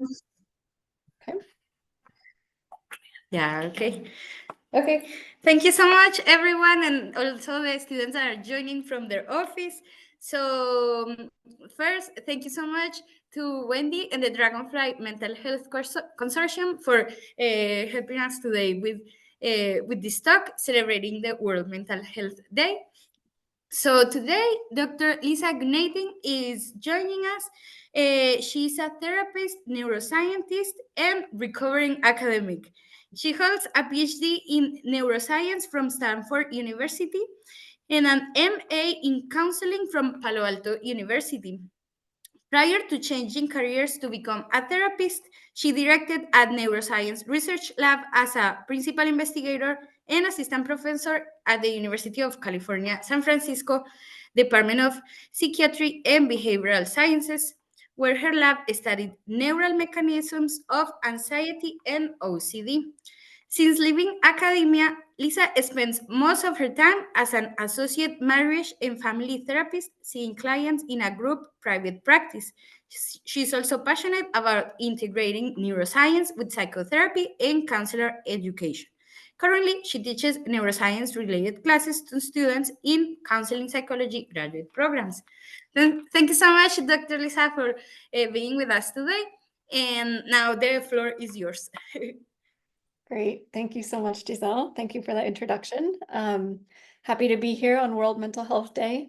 Okay. Yeah, okay. Okay, thank you so much, everyone, and also the students that are joining from their office. So, first, thank you so much to Wendy and the Dragonfly Mental Health Consortium for helping us today with this talk celebrating the World Mental Health Day. So today, Dr. Lisa Gunaydin is joining us. She's a therapist, neuroscientist, and recovering academic. She holds a PhD in neuroscience from Stanford University and an MA in counseling from Palo Alto University. Prior to changing careers to become a therapist, she directed a neuroscience research lab as a principal investigator and assistant professor at the University of California, San Francisco Department of Psychiatry and Behavioral Sciences, where her lab studied neural mechanisms of anxiety and OCD. Since leaving academia, Lisa spends most of her time as an associate marriage and family therapist, seeing clients in a group private practice. She's also passionate about integrating neuroscience with psychotherapy and counselor education. Currently, she teaches neuroscience related classes to students in counseling psychology graduate programs. Thank you so much, Dr. Lisa, for being with us today. And now the floor is yours. Great. Thank you so much, Giselle. Thank you for that introduction. Happy to be here on World Mental Health Day.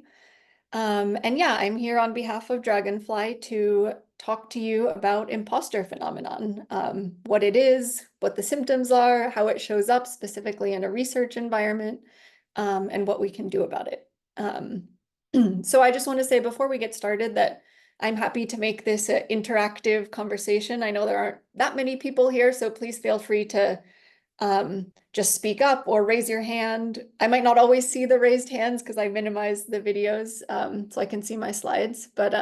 And yeah, I'm here on behalf of Dragonfly to talk to you about imposter phenomenon, what it is, what the symptoms are, how it shows up specifically in a research environment, and what we can do about it. So I just want to say before we get started that I'm happy to make this an interactive conversation. I know there aren't that many people here, so please feel free to just speak up or raise your hand. I might not always see the raised hands because I minimize the videos so I can see my slides. But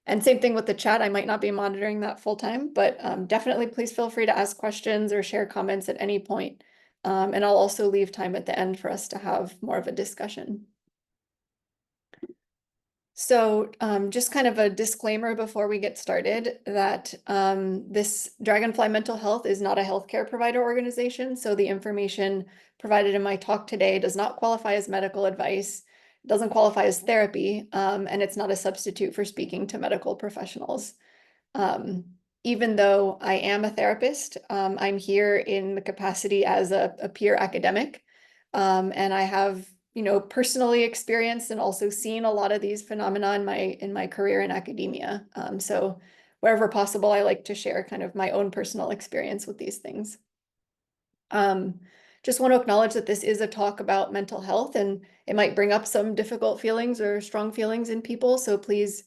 and same thing with the chat. I might not be monitoring that full time, but definitely please feel free to ask questions or share comments at any point. And I'll also leave time at the end for us to have more of a discussion. So just kind of a disclaimer before we get started that this Dragonfly Mental Health is not a healthcare provider organization. So the information provided in my talk today does not qualify as medical advice, doesn't qualify as therapy, and it's not a substitute for speaking to medical professionals. Even though I am a therapist, I'm here in the capacity as a peer academic, and I have personally experienced and also seen a lot of these phenomena in my career in academia. So wherever possible, I like to share kind of my own personal experience with these things. Just want to acknowledge that this is a talk about mental health, and it might bring up some difficult feelings or strong feelings in people. So please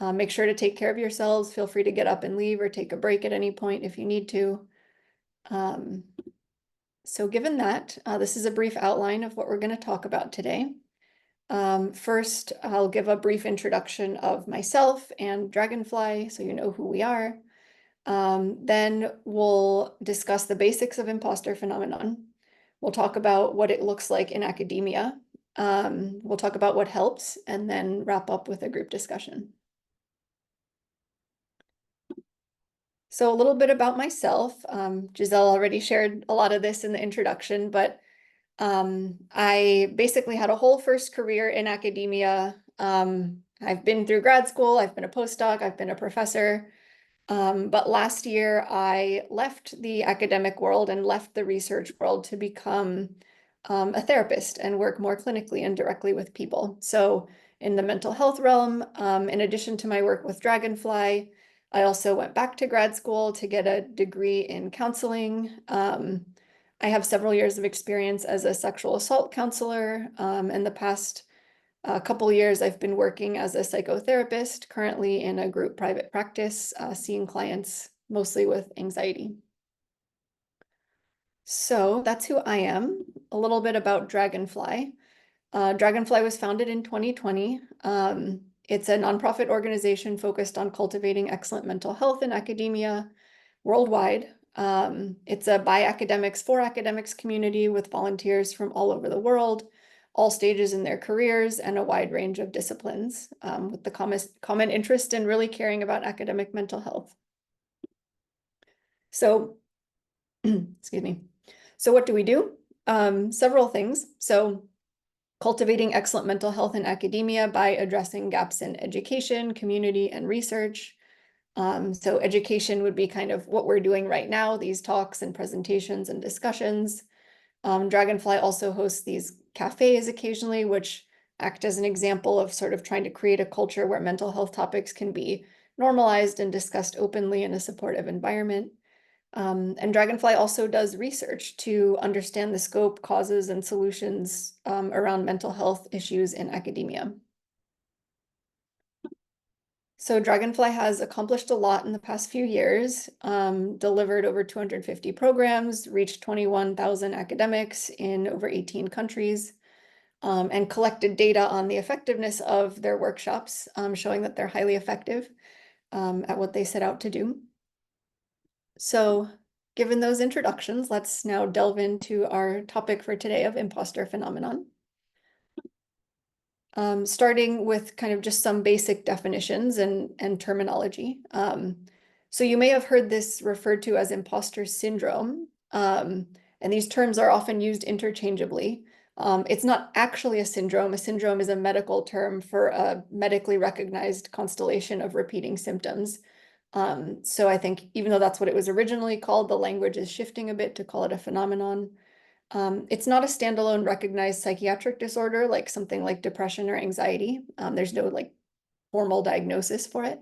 make sure to take care of yourselves. Feel free to get up and leave or take a break at any point if you need to. So given that, this is a brief outline of what we're going to talk about today. First, I'll give a brief introduction of myself and Dragonfly, so you know who we are. Then we'll discuss the basics of imposter phenomenon. We'll talk about what it looks like in academia. We'll talk about what helps, and then wrap up with a group discussion. So a little bit about myself. Giselle already shared a lot of this in the introduction, but I basically had a whole first career in academia. I've been through grad school, I've been a postdoc, I've been a professor. But last year I left the academic world and left the research world to become a therapist and work more clinically and directly with people. So in the mental health realm, in addition to my work with Dragonfly, I also went back to grad school to get a degree in counseling. I have several years of experience as a sexual assault counselor. In the past couple years, I've been working as a psychotherapist, currently in a group private practice, seeing clients mostly with anxiety. So that's who I am. A little bit about Dragonfly. Dragonfly was founded in 2020. It's a nonprofit organization focused on cultivating excellent mental health in academia worldwide. It's a by academics for academics community with volunteers from all over the world, all stages in their careers, and a wide range of disciplines, with the common interest in really caring about academic mental health. So, excuse me. So what do we do? Several things. So cultivating excellent mental health in academia by addressing gaps in education, community, and research. So education would be kind of what we're doing right now, these talks and presentations and discussions. Dragonfly also hosts these cafes occasionally, which act as an example of sort of trying to create a culture where mental health topics can be normalized and discussed openly in a supportive environment. And Dragonfly also does research to understand the scope, causes, and solutions around mental health issues in academia. So Dragonfly has accomplished a lot in the past few years, delivered over 250 programs, reached 21,000 academics in over 18 countries, and collected data on the effectiveness of their workshops, showing that they're highly effective at what they set out to do. So given those introductions, let's now delve into our topic for today of imposter phenomenon. Starting with kind of just some basic definitions and terminology. So you may have heard this referred to as imposter syndrome, and these terms are often used interchangeably. It's not actually a syndrome. A syndrome is a medical term for a medically recognized constellation of repeating symptoms. So I think even though that's what it was originally called, the language is shifting a bit to call it a phenomenon. It's not a standalone recognized psychiatric disorder like something like depression or anxiety. There's no like formal diagnosis for it.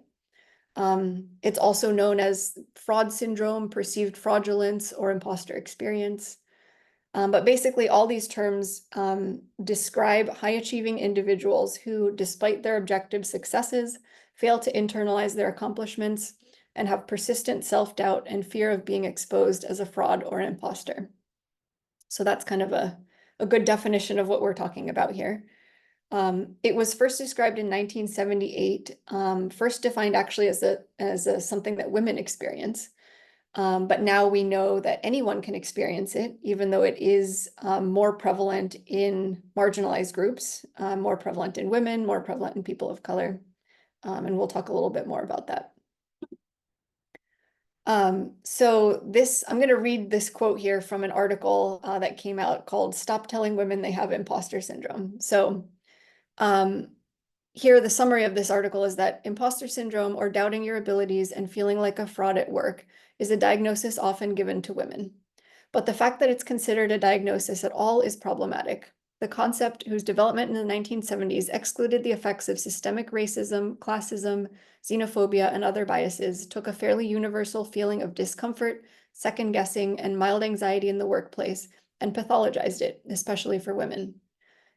It's also known as fraud syndrome, perceived fraudulence, or imposter experience. But basically all these terms describe high-achieving individuals who, despite their objective successes, fail to internalize their accomplishments and have persistent self-doubt and fear of being exposed as a fraud or an imposter. So that's kind of a good definition of what we're talking about here. It was first described in 1978, first defined actually as something that women experience. But now we know that anyone can experience it, even though it is more prevalent in marginalized groups, more prevalent in women, more prevalent in people of color. And we'll talk a little bit more about that. So I'm going to read this quote here from an article that came out called "Stop Telling Women They Have Imposter Syndrome." So here, the summary of this article is that imposter syndrome, or doubting your abilities and feeling like a fraud at work, is a diagnosis often given to women. But the fact that it's considered a diagnosis at all is problematic. The concept, whose development in the 1970s excluded the effects of systemic racism, classism, xenophobia, and other biases, took a fairly universal feeling of discomfort, second-guessing, and mild anxiety in the workplace and pathologized it, especially for women.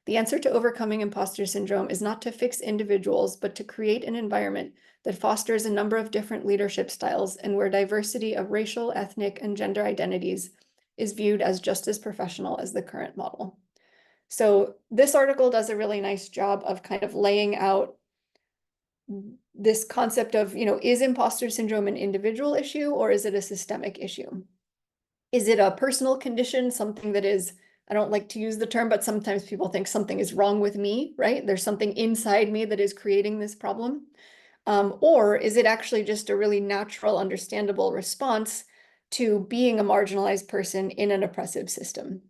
The answer to overcoming imposter syndrome is not to fix individuals, but to create an environment that fosters a number of different leadership styles and where diversity of racial, ethnic, and gender identities is viewed as just as professional as the current model. So this article does a really nice job of kind of laying out this concept of, is imposter syndrome an individual issue or is it a systemic issue? Is it a personal condition, something that is, I don't like to use the term, but sometimes people think something is wrong with me, right? There's something inside me that is creating this problem. Or is it actually just a really natural, understandable response to being a marginalized person in an oppressive system?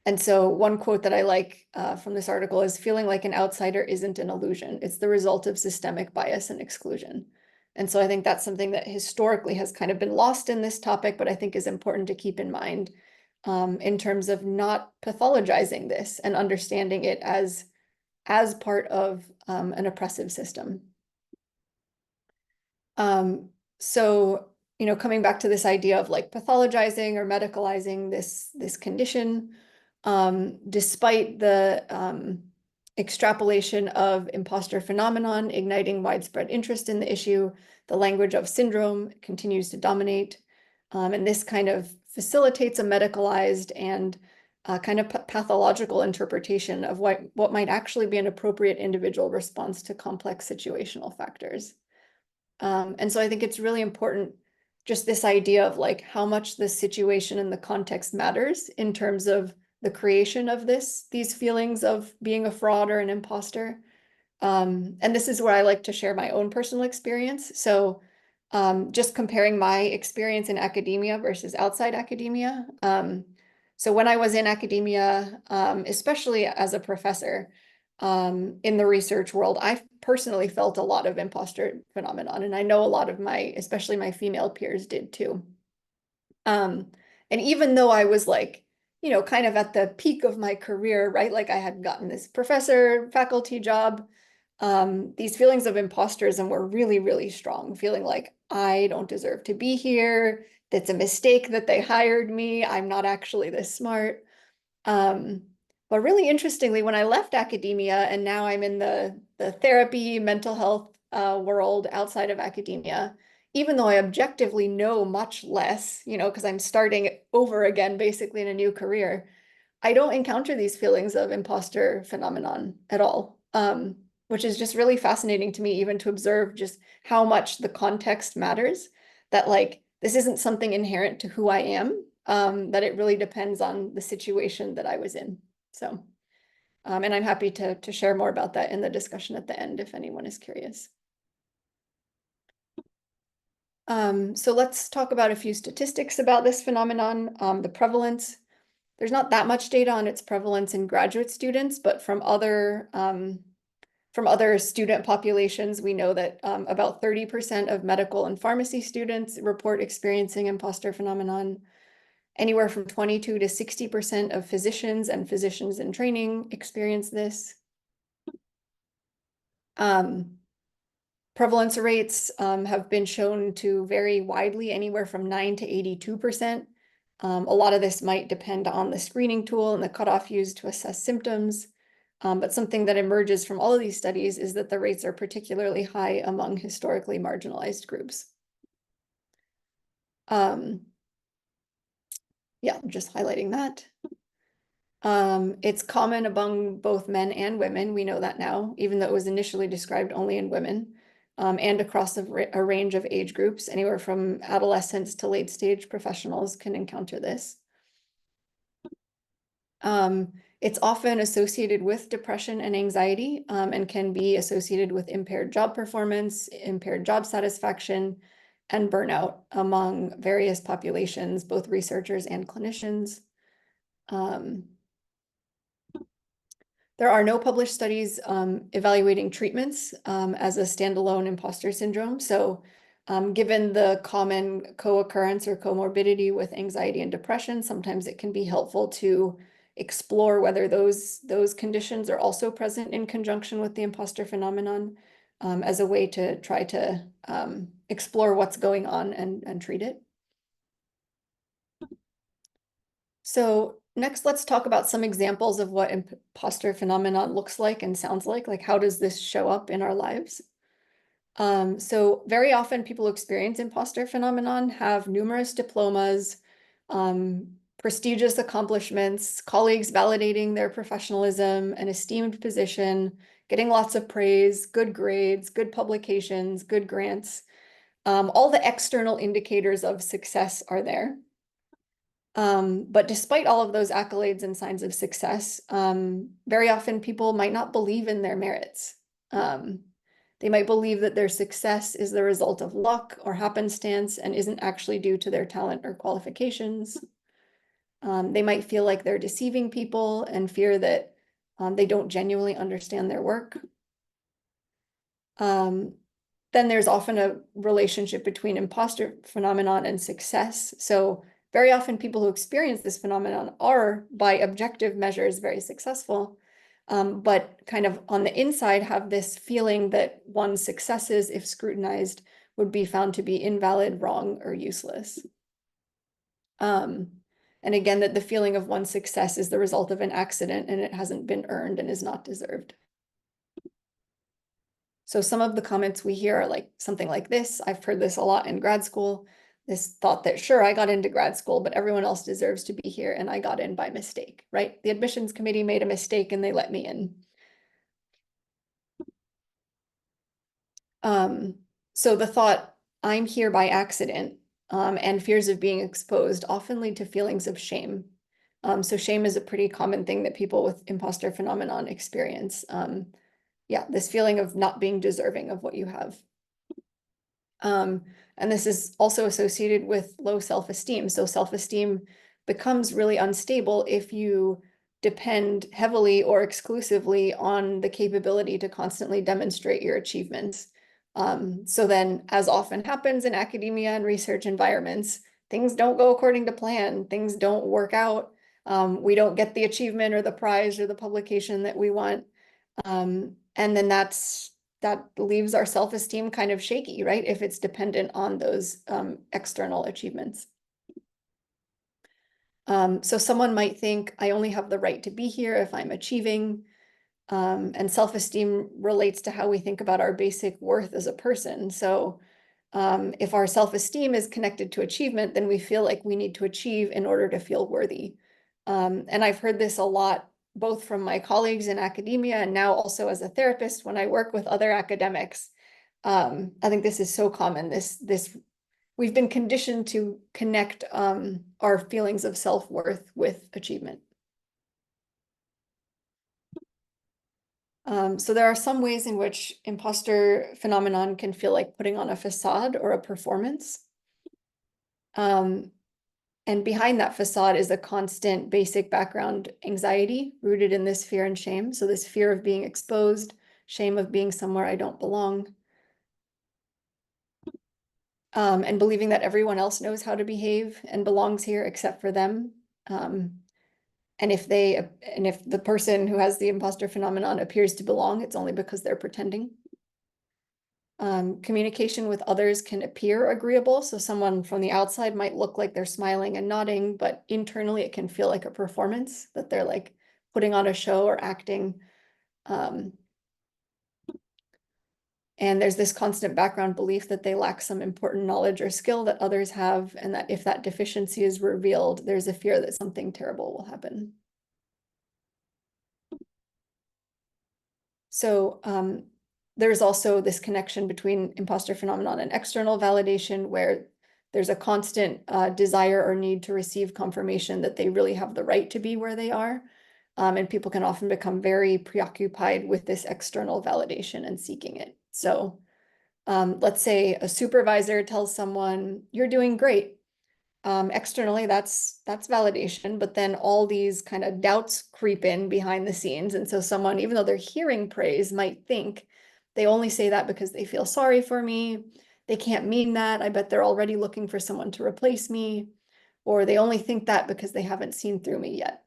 And so one quote that I like from this article is, "Feeling like an outsider isn't an illusion. It's the result of systemic bias and exclusion." And so I think that's something that historically has kind of been lost in this topic, but I think is important to keep in mind in terms of not pathologizing this and understanding it as part of an oppressive system. So, coming back to this idea of like pathologizing or medicalizing this condition, despite the extrapolation of imposter phenomenon igniting widespread interest in the issue, the language of syndrome continues to dominate. And this kind of facilitates a medicalized and kind of pathological interpretation of what might actually be an appropriate individual response to complex situational factors. And so I think it's really important, just this idea of like how much the situation and the context matters in terms of the creation of these feelings of being a fraud or an imposter. And this is where I like to share my own personal experience. So just comparing my experience in academia versus outside academia. So when I was in academia, especially as a professor, in the research world, I personally felt a lot of imposter phenomenon, and I know a lot of my, especially my female peers did too. And even though I was like, kind of at the peak of my career, right? Like I had gotten this professor faculty job, these feelings of imposterism were really, really strong, feeling like I don't deserve to be here. That's a mistake that they hired me. I'm not actually this smart. Um, but really interestingly, when I left academia and now I'm in the therapy, mental health world outside of academia, even though I objectively know much less, because I'm starting over again, basically in a new career, I don't encounter these feelings of imposter phenomenon at all, which is just really fascinating to me, even to observe just how much the context matters, that like this isn't something inherent to who I am, that it really depends on the situation that I was in. So, and I'm happy to share more about that in the discussion at the end if anyone is curious. So let's talk about a few statistics about this phenomenon, the prevalence. There's not that much data on its prevalence in graduate students, but from other student populations, we know that about 30% of medical and pharmacy students report experiencing imposter phenomenon. Anywhere from 22 to 60% of physicians and physicians in training experience this. Prevalence rates have been shown to vary widely, anywhere from 9 to 82%. A lot of this might depend on the screening tool and the cutoff used to assess symptoms. But something that emerges from all of these studies is that the rates are particularly high among historically marginalized groups. Yeah, I'm just highlighting that. It's common among both men and women. We know that now, even though it was initially described only in women, and across a range of age groups, anywhere from adolescents to late stage professionals can encounter this. It's often associated with depression and anxiety, and can be associated with impaired job performance, impaired job satisfaction, and burnout among various populations, both researchers and clinicians. There are no published studies evaluating treatments as a standalone imposter syndrome. So given the common co-occurrence or comorbidity with anxiety and depression, sometimes it can be helpful to explore whether those conditions are also present in conjunction with the imposter phenomenon, as a way to try to explore what's going on and treat it. So next, let's talk about some examples of what imposter phenomenon looks like and sounds like. Like, how does this show up in our lives? So very often people who experience imposter phenomenon have numerous diplomas, prestigious accomplishments, colleagues validating their professionalism, an esteemed position, getting lots of praise, good grades, good publications, good grants. All the external indicators of success are there. But despite all of those accolades and signs of success, very often people might not believe in their merits. They might believe that their success is the result of luck or happenstance and isn't actually due to their talent or qualifications. They might feel like they're deceiving people and fear that they don't genuinely understand their work. Then there's often a relationship between imposter phenomenon and success. So very often people who experience this phenomenon are, by objective measures, very successful, but kind of on the inside have this feeling that one's successes, if scrutinized, would be found to be invalid, wrong, or useless. And again, that the feeling of one's success is the result of an accident and it hasn't been earned and is not deserved. So some of the comments we hear are like something like this. I've heard this a lot in grad school. This thought that, sure, I got into grad school, but everyone else deserves to be here and I got in by mistake, right? The admissions committee made a mistake and they let me in. So the thought, I'm here by accident, and fears of being exposed often lead to feelings of shame. So shame is a pretty common thing that people with imposter phenomenon experience. Yeah, this feeling of not being deserving of what you have. And this is also associated with low self-esteem. So self-esteem becomes really unstable if you depend heavily or exclusively on the capability to constantly demonstrate your achievements. So then, as often happens in academia and research environments, things don't go according to plan, things don't work out. We don't get the achievement or the prize or the publication that we want. And then that leaves our self-esteem kind of shaky, right? If it's dependent on those external achievements. So someone might think, I only have the right to be here if I'm achieving. And self-esteem relates to how we think about our basic worth as a person. So if our self-esteem is connected to achievement, then we feel like we need to achieve in order to feel worthy. And I've heard this a lot, both from my colleagues in academia and now also as a therapist when I work with other academics. I think this is so common. We've been conditioned to connect our feelings of self-worth with achievement. So there are some ways in which imposter phenomenon can feel like putting on a facade or a performance. And behind that facade is a constant basic background anxiety rooted in this fear and shame. So this fear of being exposed, shame of being somewhere I don't belong, and believing that everyone else knows how to behave and belongs here except for them. And if the person who has the imposter phenomenon appears to belong, it's only because they're pretending. Communication with others can appear agreeable. So someone from the outside might look like they're smiling and nodding, but internally it can feel like a performance, that they're like putting on a show or acting. And there's this constant background belief that they lack some important knowledge or skill that others have, and that if that deficiency is revealed, there's a fear that something terrible will happen. So there's also this connection between imposter phenomenon and external validation, where there's a constant desire or need to receive confirmation that they really have the right to be where they are. And people can often become very preoccupied with this external validation and seeking it. So let's say a supervisor tells someone, you're doing great. Externally, that's validation, but then all these kind of doubts creep in behind the scenes. And so someone, even though they're hearing praise, might think they only say that because they feel sorry for me. They can't mean that. I bet they're already looking for someone to replace me. Or they only think that because they haven't seen through me yet.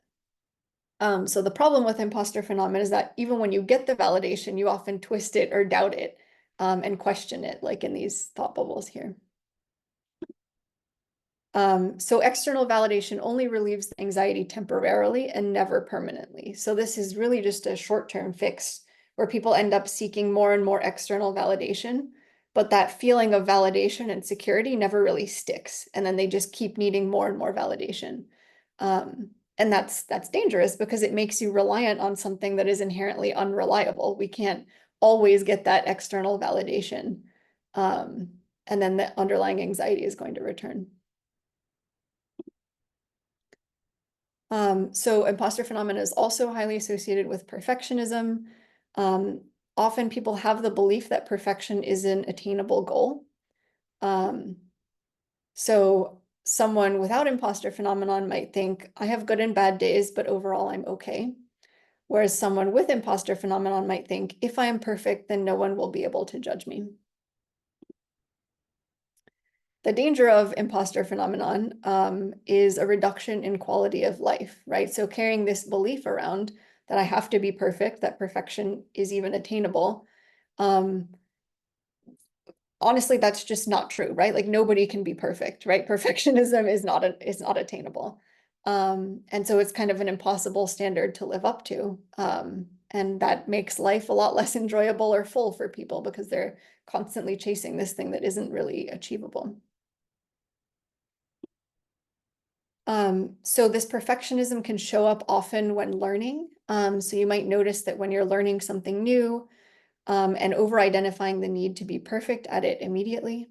So the problem with imposter phenomenon is that even when you get the validation, you often twist it or doubt it and question it, like in these thought bubbles here. So external validation only relieves the anxiety temporarily and never permanently. So this is really just a short-term fix where people end up seeking more and more external validation, but that feeling of validation and security never really sticks. And then they just keep needing more and more validation. And that's dangerous because it makes you reliant on something that is inherently unreliable. We can't always get that external validation. And then the underlying anxiety is going to return. So imposter phenomena is also highly associated with perfectionism. Often people have the belief that perfection is an attainable goal. So someone without imposter phenomenon might think, I have good and bad days, but overall I'm okay. Whereas someone with imposter phenomenon might think, if I am perfect, then no one will be able to judge me. The danger of imposter phenomenon is a reduction in quality of life, right? So carrying this belief around that I have to be perfect, that perfection is even attainable. Honestly, that's just not true, right? Like nobody can be perfect, right? Perfectionism is not attainable. And so it's kind of an impossible standard to live up to. And that makes life a lot less enjoyable or full for people because they're constantly chasing this thing that isn't really achievable. So this perfectionism can show up often when learning. So you might notice that when you're learning something new and over-identifying the need to be perfect at it immediately.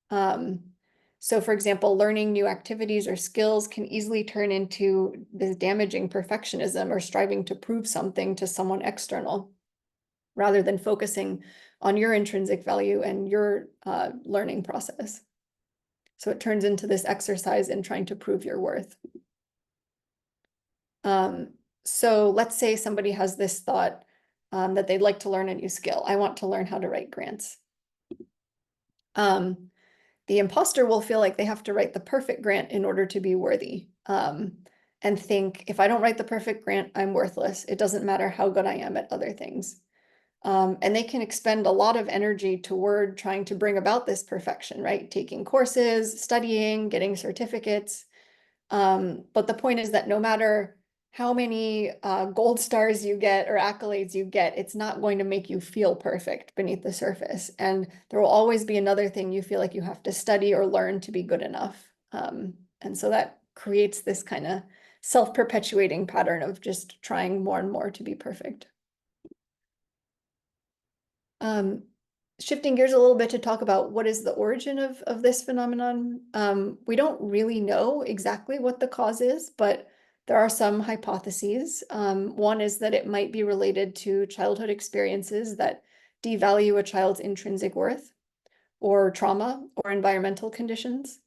So for example, learning new activities or skills can easily turn into this damaging perfectionism or striving to prove something to someone external, rather than focusing on your intrinsic value and your learning process. So it turns into this exercise in trying to prove your worth. So let's say somebody has this thought that they'd like to learn a new skill. I want to learn how to write grants. The imposter will feel like they have to write the perfect grant in order to be worthy, and think, if I don't write the perfect grant, I'm worthless. It doesn't matter how good I am at other things. And they can expend a lot of energy toward trying to bring about this perfection, right? Taking courses, studying, getting certificates. But the point is that no matter how many gold stars you get or accolades you get, it's not going to make you feel perfect beneath the surface. And there will always be another thing you feel like you have to study or learn to be good enough. And so that creates this kind of self-perpetuating pattern of just trying more and more to be perfect. Shifting gears a little bit to talk about what is the origin of this phenomenon. We don't really know exactly what the cause is, but there are some hypotheses. One is that it might be related to childhood experiences that devalue a child's intrinsic worth, or trauma, or environmental conditions.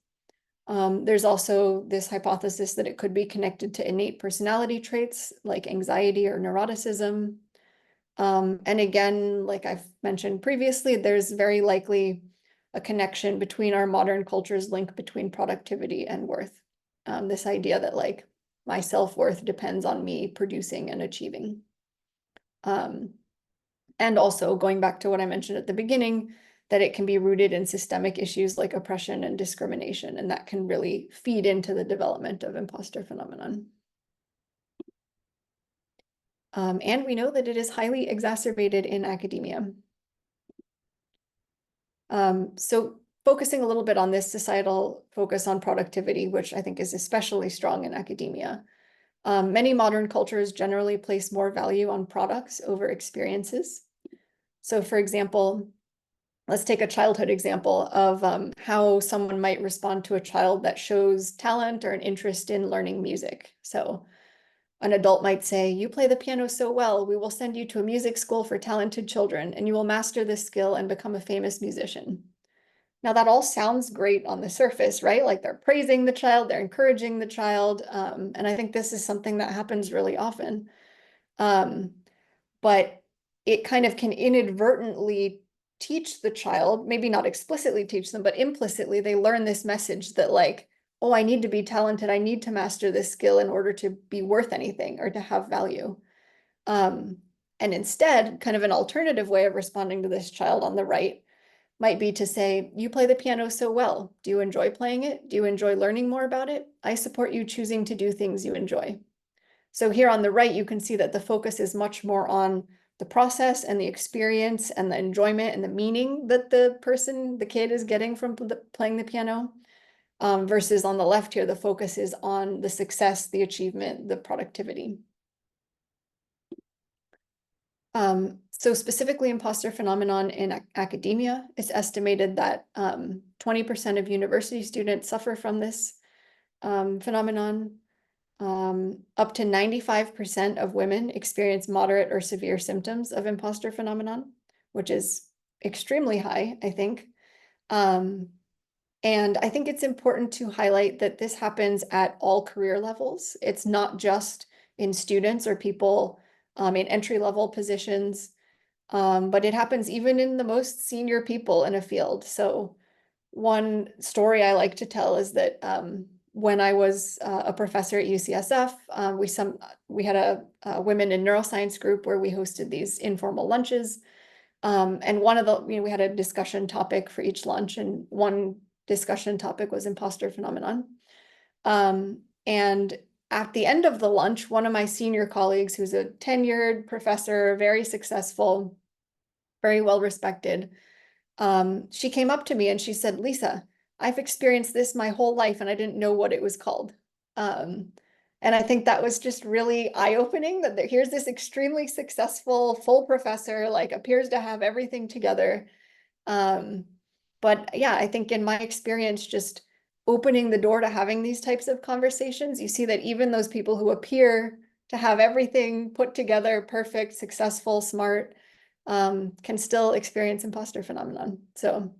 There's also this hypothesis that it could be connected to innate personality traits like anxiety or neuroticism. And again, like I've mentioned previously, there's very likely a connection between our modern culture's link between productivity and worth. This idea that like my self-worth depends on me producing and achieving. And also going back to what I mentioned at the beginning, that it can be rooted in systemic issues like oppression and discrimination, and that can really feed into the development of imposter phenomenon. And we know that it is highly exacerbated in academia. So focusing a little bit on this societal focus on productivity, which I think is especially strong in academia. Many modern cultures generally place more value on products over experiences. So for example, let's take a childhood example of how someone might respond to a child that shows talent or an interest in learning music. So an adult might say, you play the piano so well, we will send you to a music school for talented children, and you will master this skill and become a famous musician. Now that all sounds great on the surface, right? Like they're praising the child, they're encouraging the child. And I think this is something that happens really often. But it kind of can inadvertently teach the child, maybe not explicitly teach them, but implicitly they learn this message that like, oh, I need to be talented. I need to master this skill in order to be worth anything or to have value. And instead, kind of an alternative way of responding to this child on the right might be to say, you play the piano so well. Do you enjoy playing it? Do you enjoy learning more about it? I support you choosing to do things you enjoy. So here on the right, you can see that the focus is much more on the process and the experience and the enjoyment and the meaning that the kid is getting from playing the piano. Versus on the left here, the focus is on the success, the achievement, the productivity. So specifically imposter phenomenon in academia, it's estimated that 20% of university students suffer from this phenomenon. Up to 95% of women experience moderate or severe symptoms of imposter phenomenon, which is extremely high, I think. And I think it's important to highlight that this happens at all career levels. It's not just in students or people in entry-level positions, but it happens even in the most senior people in a field. So one story I like to tell is that when I was a professor at UCSF, we had a women in neuroscience group where we hosted these informal lunches. And one of the, we had a discussion topic for each lunch, and one discussion topic was imposter phenomenon. And at the end of the lunch, one of my senior colleagues, who's a tenured professor, very successful, very well respected, she came up to me and she said, Lisa, I've experienced this my whole life and I didn't know what it was called. And I think that was just really eye-opening that here's this extremely successful full professor, like appears to have everything together. But yeah, I think in my experience, just opening the door to having these types of conversations, you see that even those people who appear to have everything put together, perfect, successful, smart, can still experience imposter phenomenon. So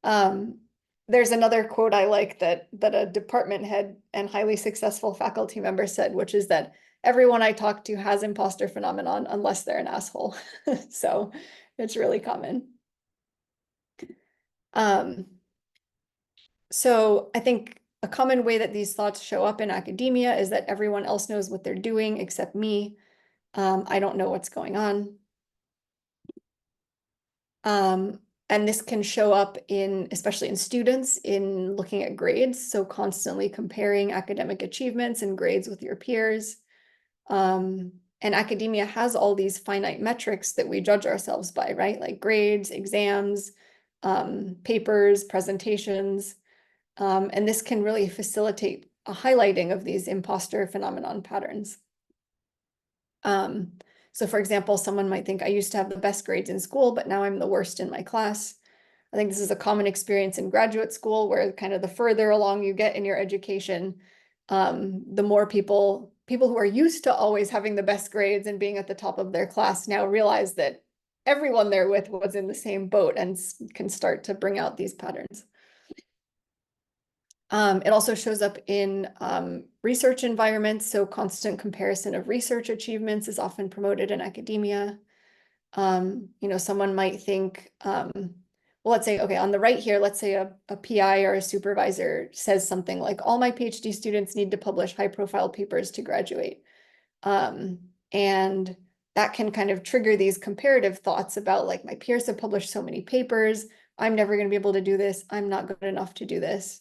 there's another quote I like that a department head and highly successful faculty member said, which is that everyone I talk to has imposter phenomenon unless they're an asshole. So it's really common. So I think a common way that these thoughts show up in academia is that everyone else knows what they're doing except me. I don't know what's going on. And this can show up in, especially in students, in looking at grades. So constantly comparing academic achievements and grades with your peers. And academia has all these finite metrics that we judge ourselves by, right? Like grades, exams, papers, presentations. And this can really facilitate a highlighting of these imposter phenomenon patterns. So for example, someone might think I used to have the best grades in school, but now I'm the worst in my class. I think this is a common experience in graduate school where kind of the further along you get in your education, the more people who are used to always having the best grades and being at the top of their class now realize that everyone they're with was in the same boat and can start to bring out these patterns. It also shows up in research environments, so constant comparison of research achievements is often promoted in academia. Someone might think, well, let's say, okay, on the right here, let's say a PI or a supervisor says something like, all my PhD students need to publish high-profile papers to graduate. And that can kind of trigger these comparative thoughts about like, my peers have published so many papers, I'm never going to be able to do this, I'm not good enough to do this.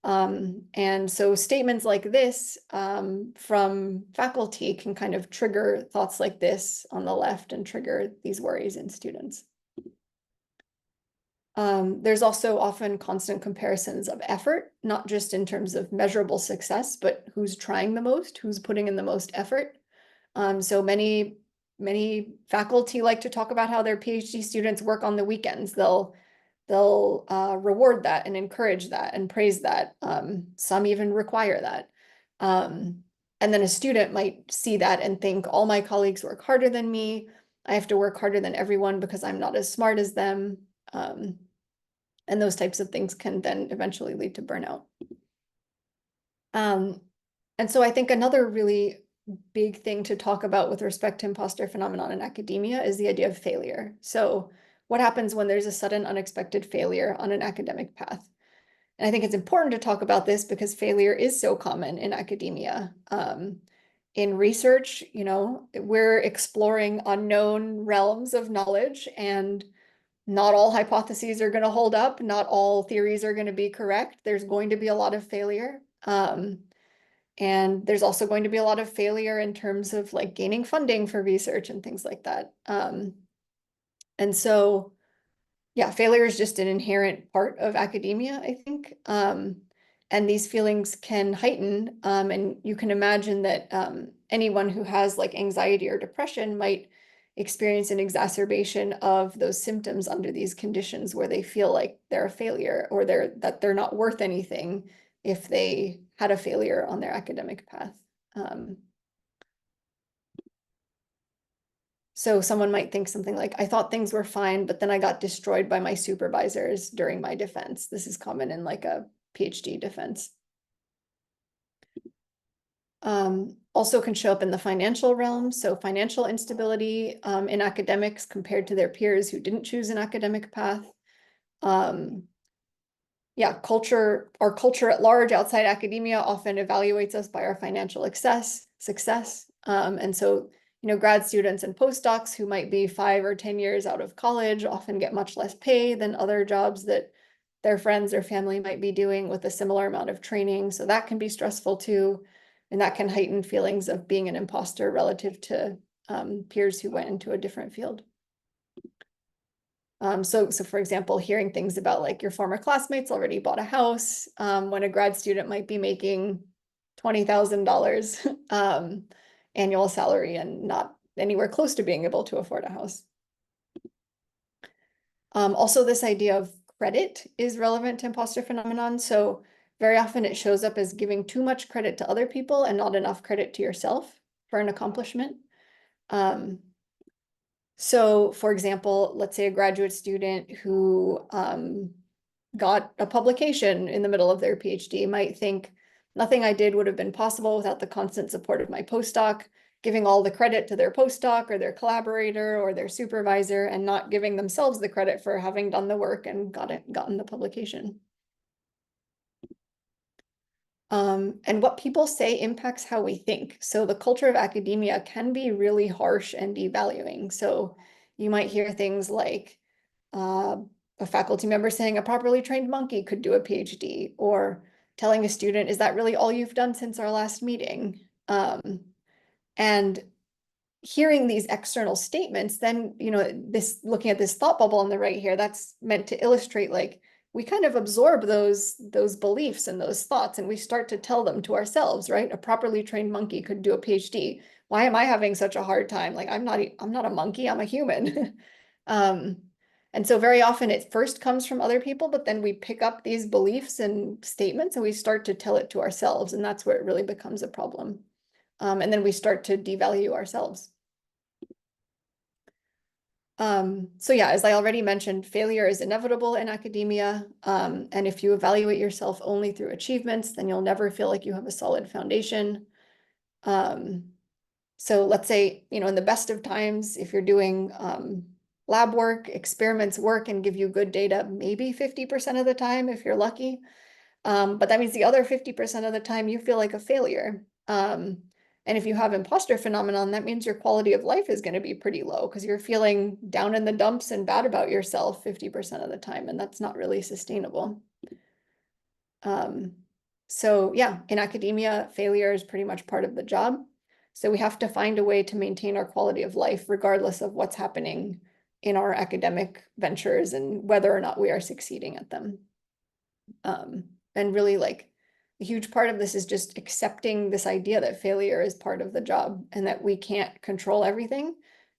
And so statements like this from faculty can kind of trigger thoughts like this on the left and trigger these worries in students. There's also often constant comparisons of effort, not just in terms of measurable success, but who's trying the most, who's putting in the most effort. So many faculty like to talk about how their PhD students work on the weekends. They'll reward that and encourage that and praise that. Some even require that. And then a student might see that and think, all my colleagues work harder than me. I have to work harder than everyone because I'm not as smart as them. And those types of things can then eventually lead to burnout. And so I think another really big thing to talk about with respect to imposter phenomenon in academia is the idea of failure. So what happens when there's a sudden unexpected failure on an academic path? And I think it's important to talk about this because failure is so common in academia. In research, we're exploring unknown realms of knowledge, and not all hypotheses are going to hold up. Not all theories are going to be correct. There's going to be a lot of failure. And there's also going to be a lot of failure in terms of like gaining funding for research and things like that. And so, yeah, failure is just an inherent part of academia, I think. And these feelings can heighten. And you can imagine that anyone who has like anxiety or depression might experience an exacerbation of those symptoms under these conditions where they feel like they're a failure or that they're not worth anything if they had a failure on their academic path. So someone might think something like, I thought things were fine, but then I got destroyed by my supervisors during my defense. This is common in like a PhD defense. Also can show up in the financial realm. So financial instability in academics compared to their peers who didn't choose an academic path. Yeah, our culture at large outside academia often evaluates us by our financial success. And so, grad students and postdocs who might be 5 or 10 years out of college often get much less pay than other jobs that their friends or family might be doing with a similar amount of training. So that can be stressful too. And that can heighten feelings of being an imposter relative to peers who went into a different field. So for example, hearing things about like your former classmates already bought a house when a grad student might be making $20,000 annual salary and not anywhere close to being able to afford a house. Also, this idea of credit is relevant to imposter phenomenon. So very often it shows up as giving too much credit to other people and not enough credit to yourself for an accomplishment. So for example, let's say a graduate student who got a publication in the middle of their PhD might think, nothing I did would have been possible without the constant support of my postdoc, giving all the credit to their postdoc or their collaborator or their supervisor, and not giving themselves the credit for having done the work and gotten the publication. And what people say impacts how we think. So the culture of academia can be really harsh and devaluing. So you might hear things like a faculty member saying a properly trained monkey could do a PhD, or telling a student, is that really all you've done since our last meeting? And hearing these external statements, then, this looking at this thought bubble on the right here, that's meant to illustrate like we kind of absorb those beliefs and those thoughts, and we start to tell them to ourselves, right? A properly trained monkey could do a PhD. Why am I having such a hard time? Like I'm not a monkey, I'm a human. And so very often it first comes from other people, but then we pick up these beliefs and statements and we start to tell it to ourselves, and that's where it really becomes a problem. And then we start to devalue ourselves. So yeah, as I already mentioned, failure is inevitable in academia. And if you evaluate yourself only through achievements, then you'll never feel like you have a solid foundation. So let's say, in the best of times, if you're doing lab work, experiments work and give you good data, maybe 50% of the time, if you're lucky. But that means the other 50% of the time you feel like a failure. And if you have imposter phenomenon, that means your quality of life is going to be pretty low because you're feeling down in the dumps and bad about yourself 50% of the time, and that's not really sustainable. So yeah, in academia, failure is pretty much part of the job. So we have to find a way to maintain our quality of life regardless of what's happening in our academic ventures and whether or not we are succeeding at them. And really like a huge part of this is just accepting this idea that failure is part of the job and that we can't control everything.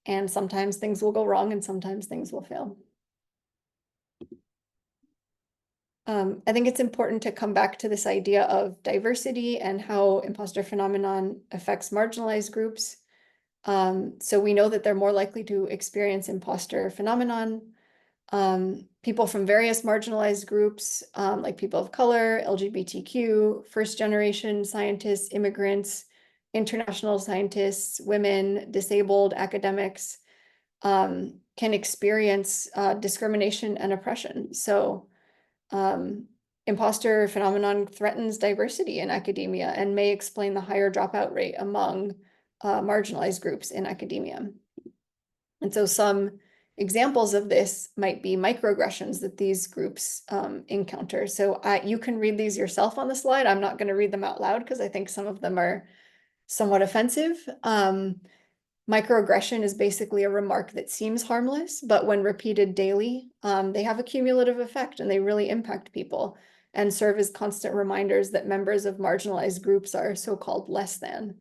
And sometimes things will go wrong and sometimes things will fail. I think it's important to come back to this idea of diversity and how imposter phenomenon affects marginalized groups. So we know that they're more likely to experience imposter phenomenon. People from various marginalized groups, like people of color, LGBTQ, first generation scientists, immigrants, international scientists, women, disabled academics, can experience discrimination and oppression. So imposter phenomenon threatens diversity in academia and may explain the higher dropout rate among marginalized groups in academia. And so some examples of this might be microaggressions that these groups encounter. So you can read these yourself on the slide. I'm not going to read them out loud because I think some of them are somewhat offensive. Microaggression is basically a remark that seems harmless, but when repeated daily, they have a cumulative effect and they really impact people and serve as constant reminders that members of marginalized groups are so-called less than.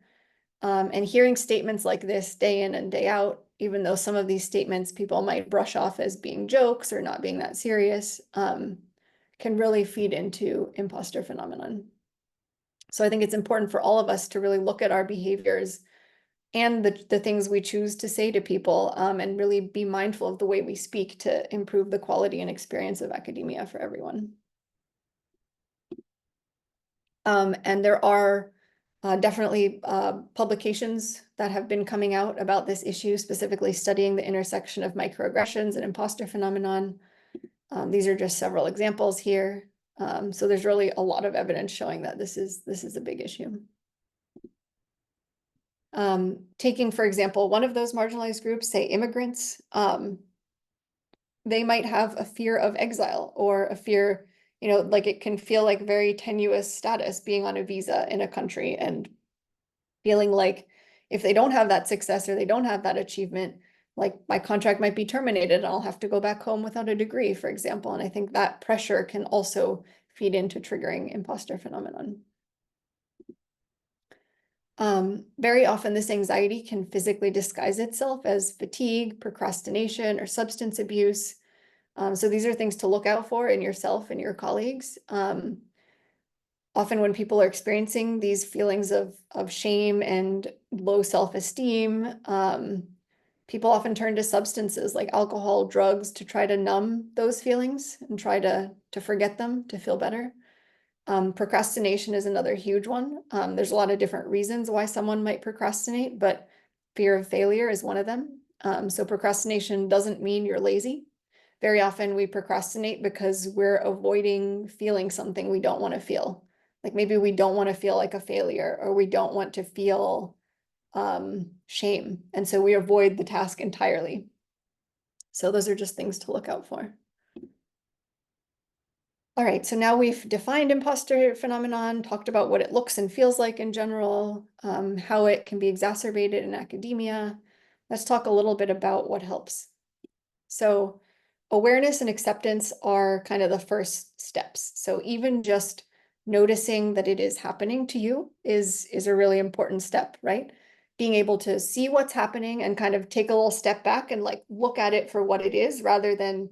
And hearing statements like this day in and day out, even though some of these statements people might brush off as being jokes or not being that serious, can really feed into imposter phenomenon. So I think it's important for all of us to really look at our behaviors and the things we choose to say to people, and really be mindful of the way we speak to improve the quality and experience of academia for everyone. And there are definitely publications that have been coming out about this issue, specifically studying the intersection of microaggressions and imposter phenomenon. These are just several examples here. So there's really a lot of evidence showing that this is a big issue. Taking, for example, one of those marginalized groups, say immigrants, they might have a fear of exile or a fear, like it can feel like very tenuous status being on a visa in a country and feeling like if they don't have that success or they don't have that achievement, like my contract might be terminated and I'll have to go back home without a degree, for example. And I think that pressure can also feed into triggering imposter phenomenon. Very often this anxiety can physically disguise itself as fatigue, procrastination, or substance abuse. So these are things to look out for in yourself and your colleagues. Often when people are experiencing these feelings of shame and low self-esteem, People often turn to substances like alcohol, drugs to try to numb those feelings and try to forget them, to feel better. Procrastination is another huge one. There's a lot of different reasons why someone might procrastinate, but fear of failure is one of them. So procrastination doesn't mean you're lazy. Very often we procrastinate because we're avoiding feeling something we don't want to feel. Like maybe we don't want to feel like a failure, or we don't want to feel shame. And so we avoid the task entirely. So those are just things to look out for. All right, so now we've defined imposter phenomenon, talked about what it looks and feels like in general, how it can be exacerbated in academia. Let's talk a little bit about what helps. So awareness and acceptance are kind of the first steps. So even just noticing that it is happening to you is a really important step, right? Being able to see what's happening and kind of take a little step back and like look at it for what it is, rather than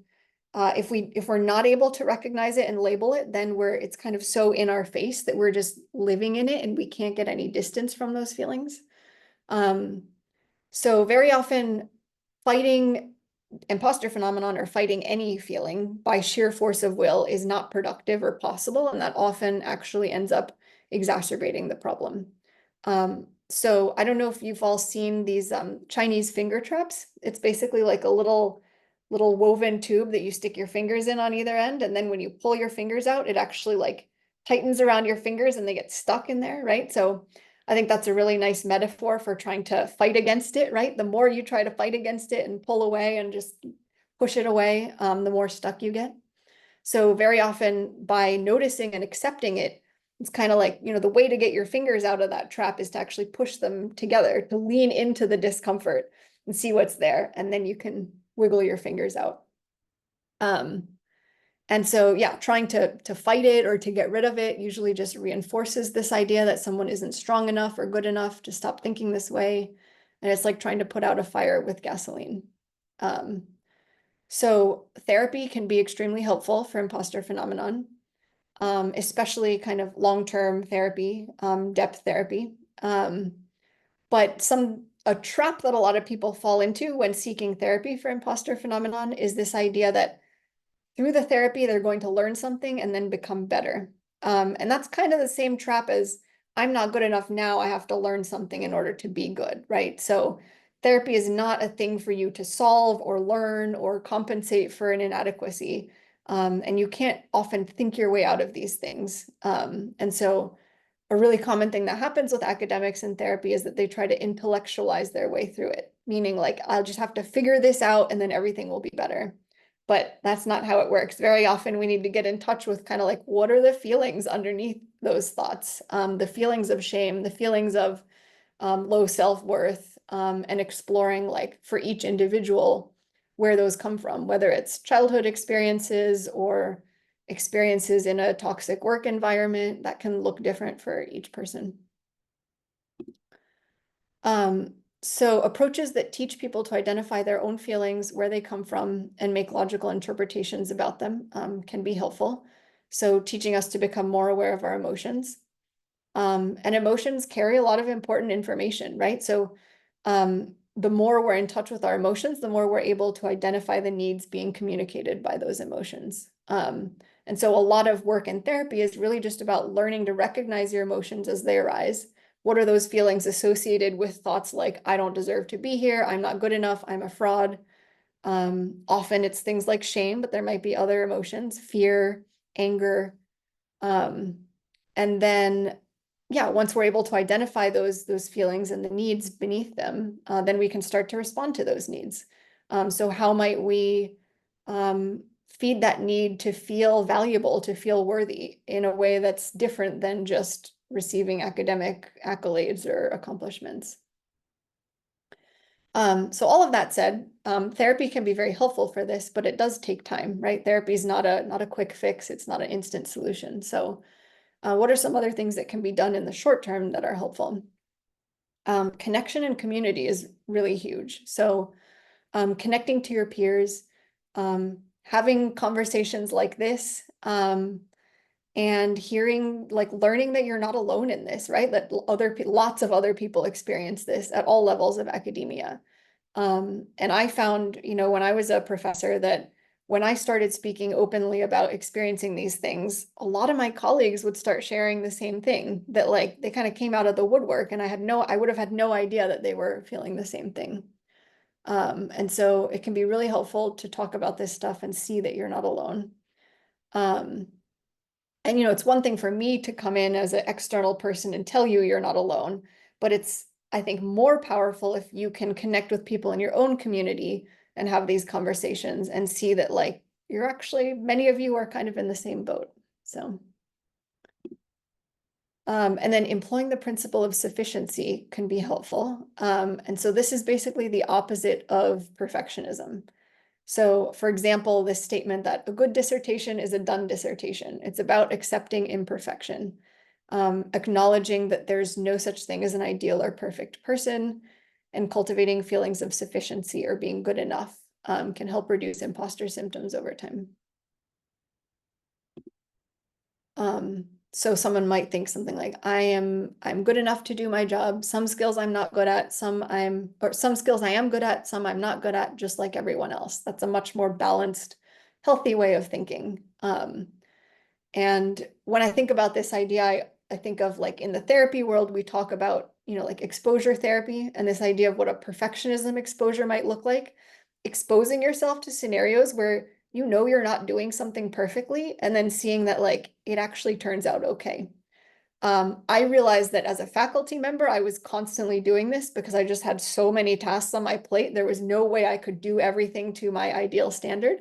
if we're not able to recognize it and label it, then it's kind of so in our face that we're just living in it and we can't get any distance from those feelings. So very often fighting imposter phenomenon or fighting any feeling by sheer force of will is not productive or possible, and that often actually ends up exacerbating the problem. So I don't know if you've all seen these Chinese finger traps. It's basically like a little woven tube that you stick your fingers in on either end, and then when you pull your fingers out, it actually like tightens around your fingers and they get stuck in there, right? So I think that's a really nice metaphor for trying to fight against it, right? The more you try to fight against it and pull away and just push it away, the more stuck you get. So very often by noticing and accepting it, it's kind of like, the way to get your fingers out of that trap is to actually push them together, to lean into the discomfort and see what's there. And then you can wiggle your fingers out. And so, yeah, trying to fight it or to get rid of it usually just reinforces this idea that someone isn't strong enough or good enough to stop thinking this way. And it's like trying to put out a fire with gasoline. So therapy can be extremely helpful for imposter phenomenon, especially kind of long-term therapy, depth therapy. But a trap that a lot of people fall into when seeking therapy for imposter phenomenon is this idea that through the therapy, they're going to learn something and then become better. And that's kind of the same trap as I'm not good enough now, I have to learn something in order to be good, right? So therapy is not a thing for you to solve or learn or compensate for an inadequacy. And you can't often think your way out of these things. And so a really common thing that happens with academics in therapy is that they try to intellectualize their way through it, meaning like, I'll just have to figure this out and then everything will be better. But that's not how it works. Very often we need to get in touch with kind of like, what are the feelings underneath those thoughts? The feelings of shame, the feelings of low self-worth, and exploring like for each individual where those come from, whether it's childhood experiences or experiences in a toxic work environment. That can look different for each person. So approaches that teach people to identify their own feelings, where they come from, and make logical interpretations about them can be helpful. So teaching us to become more aware of our emotions. And emotions carry a lot of important information, right? So the more we're in touch with our emotions, the more we're able to identify the needs being communicated by those emotions. And so a lot of work in therapy is really just about learning to recognize your emotions as they arise. What are those feelings associated with thoughts like, I don't deserve to be here, I'm not good enough, I'm a fraud? Often it's things like shame, but there might be other emotions, fear, anger. And then, yeah, once we're able to identify those feelings and the needs beneath them, then we can start to respond to those needs. So how might we feed that need to feel valuable, to feel worthy in a way that's different than just receiving academic accolades or accomplishments? So all of that said, therapy can be very helpful for this, but it does take time, right? Therapy is not a quick fix. It's not an instant solution. So what are some other things that can be done in the short term that are helpful? Connection and community is really huge. So connecting to your peers, having conversations like this, and hearing, like learning that you're not alone in this, right? That lots of other people experience this at all levels of academia. And I found, when I was a professor, that when I started speaking openly about experiencing these things, a lot of my colleagues would start sharing the same thing, that like they kind of came out of the woodwork, and I would have had no idea that they were feeling the same thing. And so it can be really helpful to talk about this stuff and see that you're not alone. Um, and it's one thing for me to come in as an external person and tell you you're not alone, but it's, I think, more powerful if you can connect with people in your own community and have these conversations and see that like many of you are kind of in the same boat. So, and then employing the principle of sufficiency can be helpful. And so this is basically the opposite of perfectionism. So, for example, this statement that a good dissertation is a done dissertation. It's about accepting imperfection, acknowledging that there's no such thing as an ideal or perfect person, and cultivating feelings of sufficiency or being good enough can help reduce imposter symptoms over time. So someone might think something like, I'm good enough to do my job. Some skills I'm not good at, some skills I am good at, some I'm not good at, just like everyone else. That's a much more balanced, healthy way of thinking. And when I think about this idea, I think of like in the therapy world, we talk about, like exposure therapy and this idea of what a perfectionism exposure might look like. Exposing yourself to scenarios where you're not doing something perfectly, and then seeing that like it actually turns out okay. I realized that as a faculty member, I was constantly doing this because I just had so many tasks on my plate. There was no way I could do everything to my ideal standard.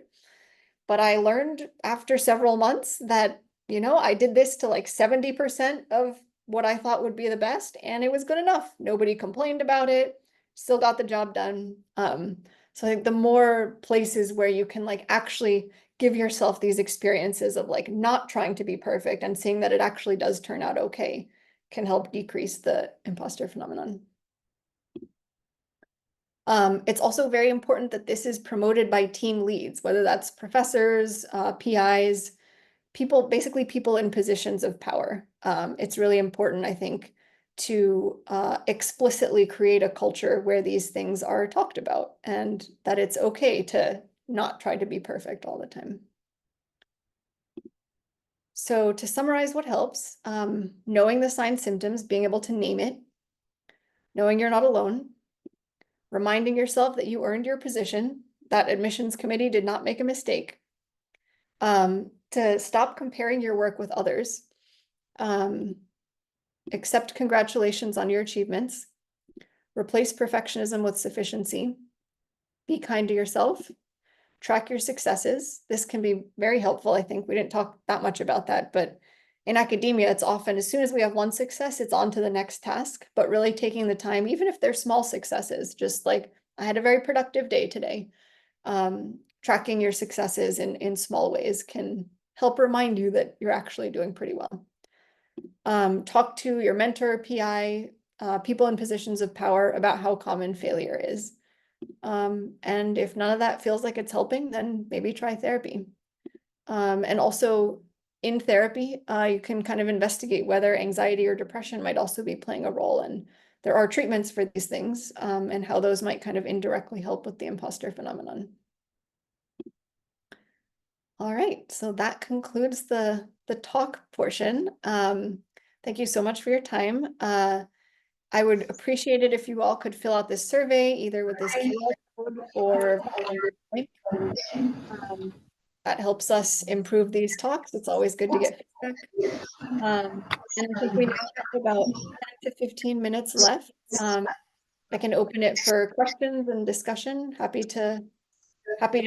But I learned after several months that, I did this to like 70% of what I thought would be the best, and it was good enough. Nobody complained about it, still got the job done. So I think the more places where you can like actually give yourself these experiences of like not trying to be perfect and seeing that it actually does turn out okay can help decrease the imposter phenomenon. It's also very important that this is promoted by team leads, whether that's professors, PIs, basically people in positions of power. It's really important, I think, to explicitly create a culture where these things are talked about and that it's okay to not try to be perfect all the time. So to summarize what helps, knowing the signs, symptoms, being able to name it, knowing you're not alone, reminding yourself that you earned your position, that admissions committee did not make a mistake, to stop comparing your work with others, accept congratulations on your achievements, replace perfectionism with sufficiency, be kind to yourself, track your successes. This can be very helpful. I think we didn't talk that much about that, but in academia, it's often as soon as we have one success, it's on to the next task, but really taking the time, even if they're small successes, just like I had a very productive day today. Tracking your successes in small ways can help remind you that you're actually doing pretty well. Talk to your mentor, PI, people in positions of power about how common failure is. And if none of that feels like it's helping, then maybe try therapy. And also in therapy, you can kind of investigate whether anxiety or depression might also be playing a role. And there are treatments for these things, and how those might kind of indirectly help with the imposter phenomenon. All right, so that concludes the talk portion. Thank you so much for your time. I would appreciate it if you all could fill out this survey, either with this QR code or that helps us improve these talks. It's always good to get feedback. And I think we now have about 10 to 15 minutes left. I can open it for questions and discussion. Happy to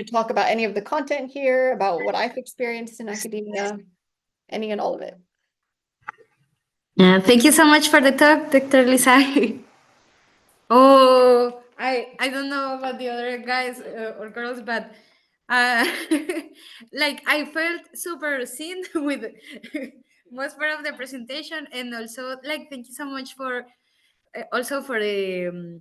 talk about any of the content here, about what I've experienced in academia, any and all of it. Yeah, thank you so much for the talk, Dr. Lisa. Oh, I don't know about the other guys or girls, but like I felt super seen with most part of the presentation, and also like thank you so much for also for the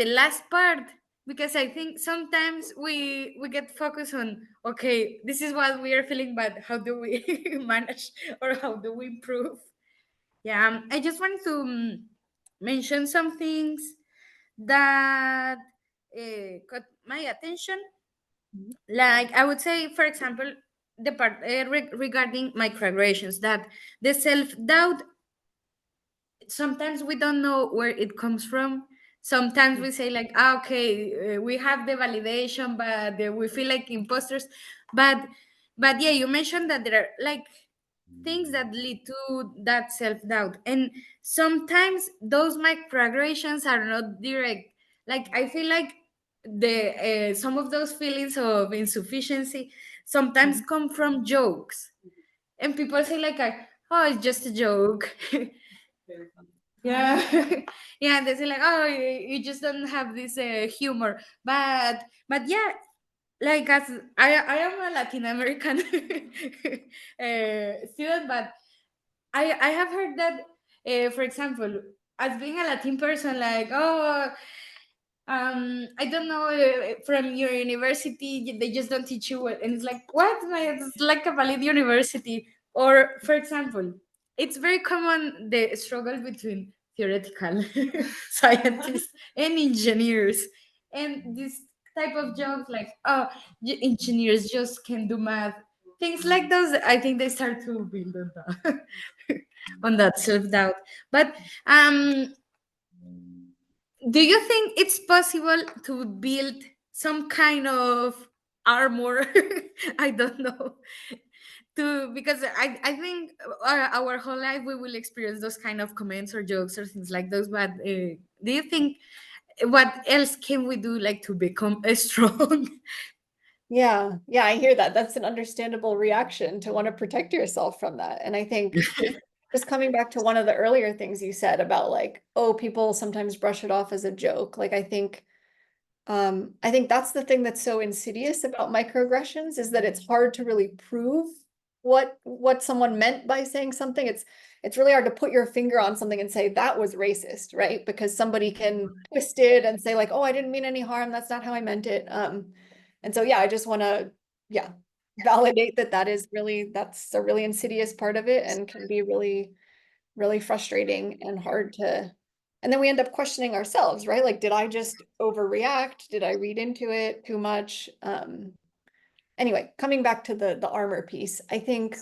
last part, because I think sometimes we get focused on, okay, this is what we are feeling, but how do we manage or how do we improve? Yeah, I just wanted to mention some things that caught my attention. Like I would say, for example, the part regarding microaggressions, that the self-doubt, sometimes we don't know where it comes from. Sometimes we say like, ah, okay, we have the validation, but we feel like imposters. But yeah, you mentioned that there are like things that lead to that self-doubt, and sometimes those microaggressions are not direct. Like I feel like the some of those feelings of insufficiency sometimes come from jokes, and people say like, oh, it's just a joke. Yeah. Yeah, they say like, oh, you just don't have this humor. But yeah, like as I am a Latin American student, but I have heard that, for example, as being a Latin person, like, oh, I don't know, from your university they just don't teach you what, and it's like, what? It's like a valid university. Or for example, it's very common, the struggle between theoretical scientists and engineers, and this type of jokes like, oh, engineers just can do math, things like those. I think they start to build on that on that self-doubt. But do you think it's possible to build some kind of armor? I don't know. To, because I think our whole life we will experience those kind of comments or jokes or things like those. But do you think, what else can we do, like, to become strong? Yeah, yeah, I hear that. That's an understandable reaction to want to protect yourself from that. And I think just coming back to one of the earlier things you said about like, oh, people sometimes brush it off as a joke. Like I think that's the thing that's so insidious about microaggressions, is that it's hard to really prove what someone meant by saying something. It's really hard to put your finger on something and say that was racist, right? Because somebody can twist it and say like, oh, I didn't mean any harm. That's not how I meant it. And so yeah, I just want to validate that that's a really insidious part of it and can be really, really frustrating and hard to. And then we end up questioning ourselves, right? Like, did I just overreact? Did I read into it too much? Anyway, coming back to the armor piece, I think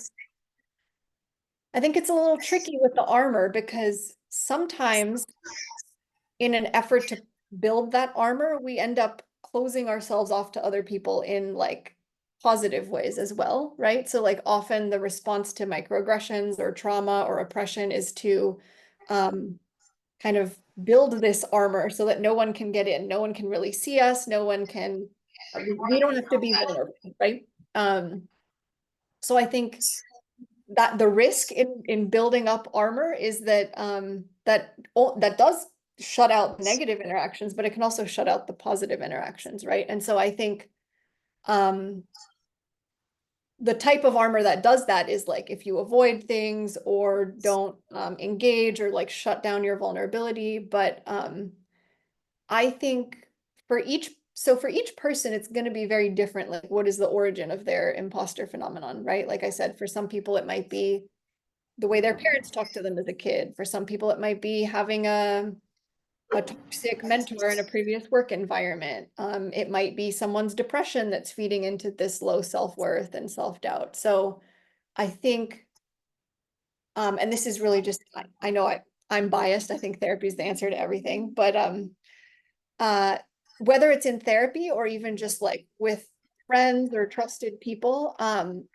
it's a little tricky with the armor, because sometimes in an effort to build that armor, we end up closing ourselves off to other people in like positive ways as well, right? So like often the response to microaggressions or trauma or oppression is to kind of build this armor so that no one can get in, no one can really see us, no one can, we don't have to be vulnerable, right? So I think that the risk in building up armor is that that does shut out negative interactions, but it can also shut out the positive interactions, right? And so I think the type of armor that does that is like if you avoid things or don't engage or like shut down your vulnerability. But I think for each person, it's going to be very different. Like, what is the origin of their imposter phenomenon, right? Like I said, for some people, it might be the way their parents talked to them as a kid. For some people, it might be having a toxic mentor in a previous work environment. It might be someone's depression that's feeding into this low self-worth and self-doubt. So I think, and this is really just, I know I'm biased. I think therapy is the answer to everything, but whether it's in therapy or even just like with friends or trusted people,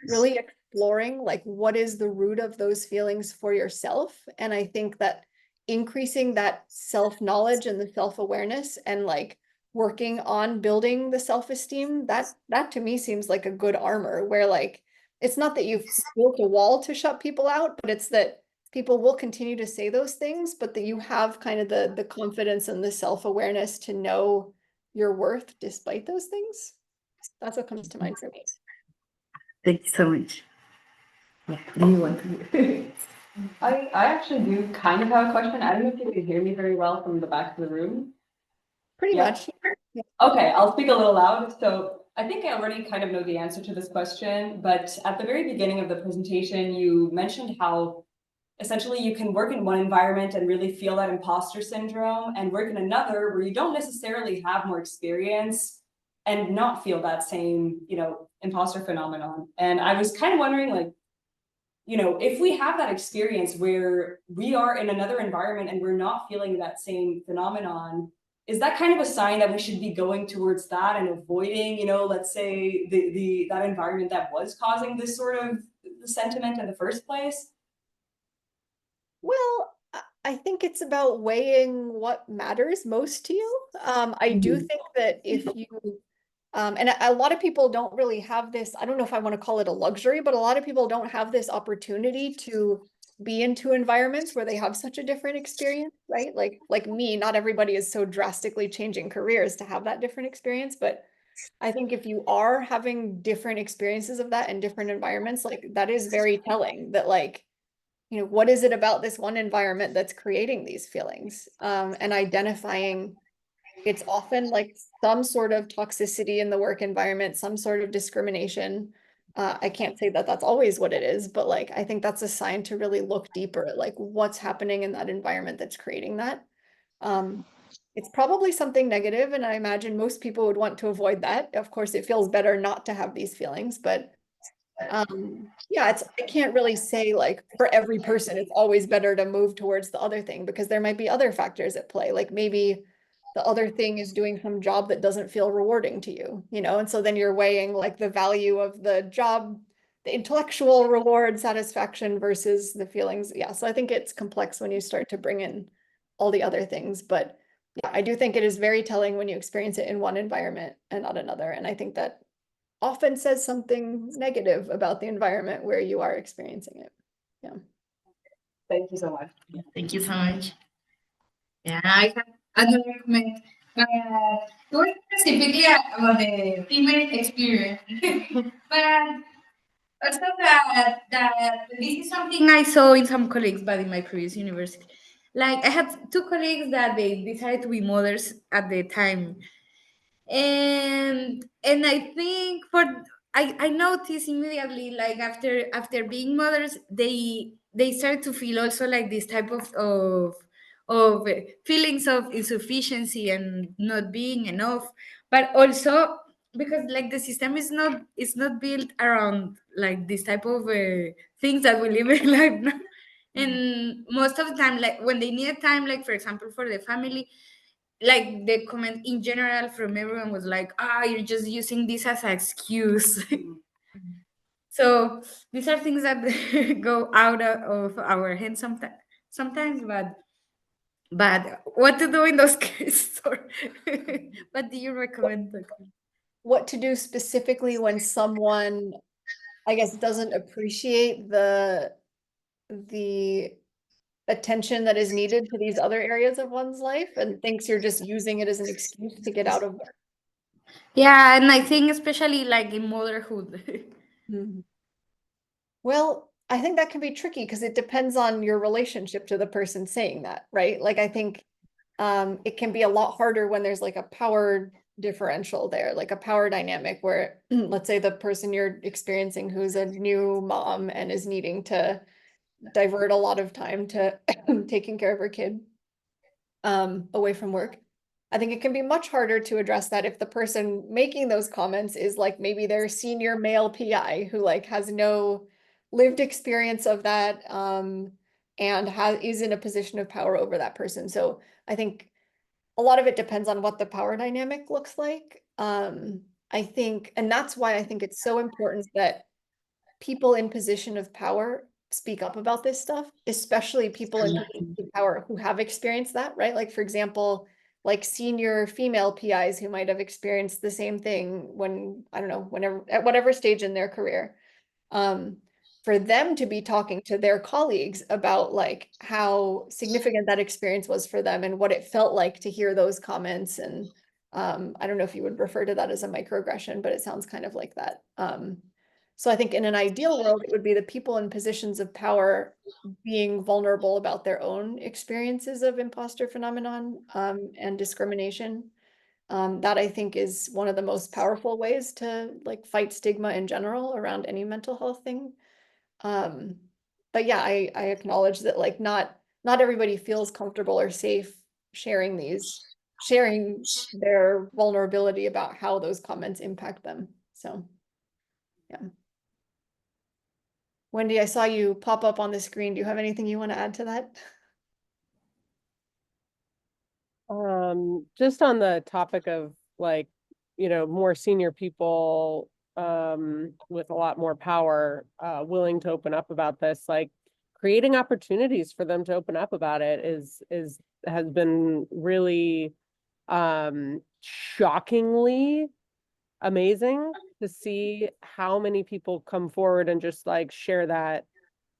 really exploring like what is the root of those feelings for yourself. And I think that increasing that self-knowledge and the self-awareness and like working on building the self-esteem, that to me seems like a good armor, where like it's not that you've built a wall to shut people out, but it's that people will continue to say those things, but that you have kind of the confidence and the self-awareness to know your worth despite those things. That's what comes to mind for me. Thank you so much. Yeah, do you want to? I actually do kind of have a question. I don't know if you can hear me very well from the back of the room. Pretty Yeah. much. Yeah. Okay, I'll speak a little loud. So I think I already kind of know the answer to this question, but at the very beginning of the presentation, you mentioned how essentially you can work in one environment and really feel that imposter syndrome, and work in another where you don't necessarily have more experience and not feel that same, imposter phenomenon. And I was kind of wondering, like, if we have that experience where we are in another environment and we're not feeling that same phenomenon, is that kind of a sign that we should be going towards that and avoiding, let's say that environment that was causing this sort of sentiment in the first place? Well, I think it's about weighing what matters most to you. I do think that if you, and a lot of people don't really have this, I don't know if I want to call it a luxury, but a lot of people don't have this opportunity to be in two environments where they have such a different experience, right? Like me, not everybody is so drastically changing careers to have that different experience, but I think if you are having different experiences of that in different environments, like that is very telling that like, what is it about this one environment that's creating these feelings? And identifying it's often like some sort of toxicity in the work environment, some sort of discrimination. I can't say that that's always what it is, but like I think that's a sign to really look deeper at like what's happening in that environment that's creating that. Um, it's probably something negative, and I imagine most people would want to avoid that. Of course, it feels better not to have these feelings, but yeah, I can't really say like for every person it's always better to move towards the other thing because there might be other factors at play. Like maybe the other thing is doing some job that doesn't feel rewarding to you, and so then you're weighing like the value of the job, the intellectual reward satisfaction versus the feelings. Yeah, so I think it's complex when you start to bring in all the other things, but yeah, I do think it is very telling when you experience it in one environment and not another, and I think that often says something negative about the environment where you are experiencing it. Yeah. Thank you so much. Thank you so much. Yeah, I have another comment, but it was specifically about the female experience. But also that this is something I saw in some colleagues, but in my previous university. Like I had two colleagues that they decided to be mothers at the time, and I think I noticed immediately, like after being mothers, they start to feel also like this type of feelings of insufficiency and not being enough, but also because like the system is not built around like this type of things that we live in life now. And most of the time, like when they need time, like for example for the family, like the comment in general from everyone was like, you're just using this as an excuse. So these are things that go out of our hands sometimes, but what to do in those cases? Or what do you recommend? What to do specifically when someone, I guess, doesn't appreciate the attention that is needed to these other areas of one's life and thinks you're just using it as an excuse to get out of work. Yeah, and I think especially like in motherhood. Mhm. Well, I think that can be tricky because it depends on your relationship to the person saying that, right? Like I think it can be a lot harder when there's like a power differential there, like a power dynamic where let's say the person you're experiencing who's a new mom and is needing to divert a lot of time to taking care of her kid away from work. I think it can be much harder to address that if the person making those comments is like maybe their senior male PI who like has no lived experience of that and is in a position of power over that person. So I think a lot of it depends on what the power dynamic looks like. I think, and that's why I think it's so important that people in position of power speak up about this stuff, especially people in position of power who have experienced that, right? Like, for example, like senior female PIs who might have experienced the same thing when, I don't know, whenever, at whatever stage in their career. For them to be talking to their colleagues about like how significant that experience was for them and what it felt like to hear those comments. And I don't know if you would refer to that as a microaggression, but it sounds kind of like that. So I think in an ideal world, it would be the people in positions of power being vulnerable about their own experiences of imposter phenomenon and discrimination. That I think is one of the most powerful ways to like fight stigma in general around any mental health thing. yeah, I acknowledge that like not everybody feels comfortable or safe sharing their vulnerability about how those comments impact them. So yeah. Wendy, I saw you pop up on the screen. Do you have anything you want to add to that? Just on the topic of like, more senior people with a lot more power willing to open up about this, like creating opportunities for them to open up about it has been really shockingly amazing to see how many people come forward and just like share that